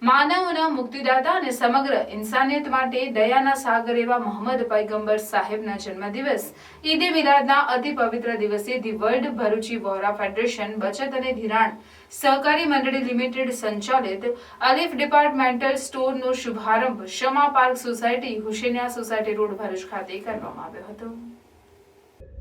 માનવના મુક્તિદાતા અને સમગ્ર ઇન્સાનિયત માટે દયાના સાગર એવા મોહમ્મદ પૈગંબર સાહેબના જન્મદિવસ ઈદે મિલાદના અતિ પવિત્ર દિવસે the world Bharuchi Vohra federation બચત અને ધિરાણ સહકારી મંડળી લિમિટેડ સંચાલિત અલીફ ડિપાર્ટમેન્ટલ સ્ટોરનો શુભારંભ Shama park society Husainiya society road Bharuch ખાતે કરવામાં આવ્યો હતો।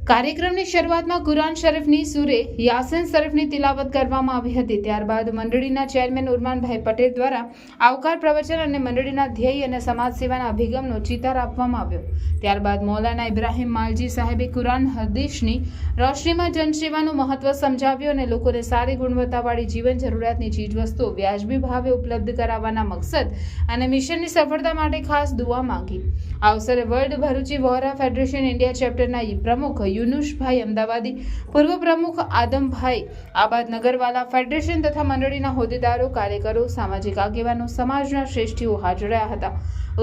કાર્યક્રમની શરૂઆતમાં કુરાન શરીફની સૂરે યાસીન શરીફની તિલાવત કરવામાં આવી હતી। ત્યારબાદ મંડળીના ચેરમેન ઉરમાનભાઈ પટેલ દ્વારા આવકાર પ્રવચન અને મંડળીના ધ્યેય અને સમાજ સેવાના અભિગમનો ચિતાર આપવામાં આવ્યો। ત્યારબાદ મૌલાના ઇબ્રાહીમ માલજી સાહેબે કુરાન હદીસની રોશનીમાં જનસેવાનું મહત્વ સમજાવ્યું અને લોકોને સારી ગુણવત્તાવાળી જીવન જરૂરિયાતની ચીજવસ્તુઓ વ્યાજબી ભાવે ઉપલબ્ધ કરાવવાના મકસદ અને મિશનની સફળતા માટે ખાસ દુઆ માંગી। આ અવસરે world Bharuchi Vohra federation India ચેપ્ટરના પ્રમુખ યુનુસભાઈ અમદાવાદી, પૂર્વ પ્રમુખ આદમભાઈ આબાદ નગરવાલા, ફેડરેશન તથા મંડળીના હોદ્દેદારો, કાર્યકરો, સામાજિક આગેવાનો, સમાજના શ્રેષ્ઠીઓ હાજર રહ્યા હતા।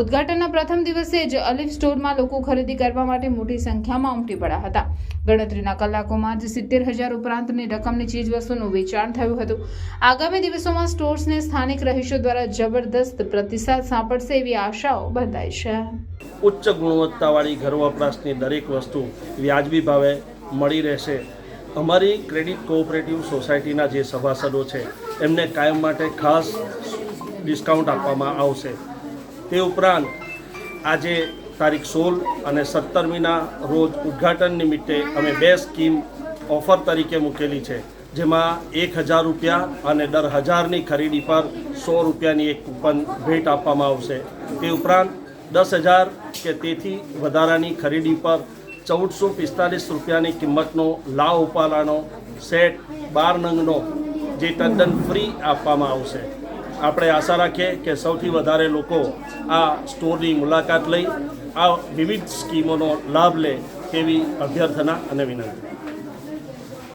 ઉદ્ઘાટનના પ્રથમ દિવસે જ અલીફ સ્ટોરમાં લોકો ખરીદી કરવા માટે મોટી સંખ્યામાં ઉમટી પડ્યા હતા। ગણતરીના કલાકોમાં જ 70,000 ઉપરાંતની રકમની ચીજવસ્તુનું વેચાણ થયું હતું। આગામી દિવસોમાં સ્ટોર્સને સ્થાનિક રહીશો દ્વારા જબરદસ્ત પ્રતિસાદ સાંપડશે એવી આશાઓ બંધાઈ છે। ઉચ્ચ ગુણવત્તાવાળી ઘર વપરાશની દરેક વસ્તુ વ્યાજબી ભાવે મળી રહેશે। અમારી ક્રેડિટ કોઓપરેટિવ સોસાયટીના જે સભાસદો છે એમને કાયમ માટે ખાસ ડિસ્કાઉન્ટ આપવામાં આવશે। તે ઉપરાંત આજે તારીખ 16 અને 17મીના રોજ ઉદ્ઘાટન નિમિત્તે અમે 2 સ્કીમ ઓફર તરીકે મૂકેલી છે, જેમાં 1,000 રૂપિયા અને દર 1000ની ખરીદી પર 100 રૂપિયાની એક કૂપન ભેટ આપવામાં આવશે। તે ઉપરાંત 10,000 કે તેથી વધારાની ખરીદી પર 1445 રૂપિયાની કિંમતનો લાવ ઉપાલાનો સેટ 12 નંગનો જે તદ્દન ફ્રી આપવામાં આવશે। આપણે આશા રાખીએ કે સૌથી વધારે લોકો આ સ્ટોરની મુલાકાત લઈ આ વિવિધ સ્કીમોનો લાભ લે તેવી અભ્યર્થના અને વિનંતી।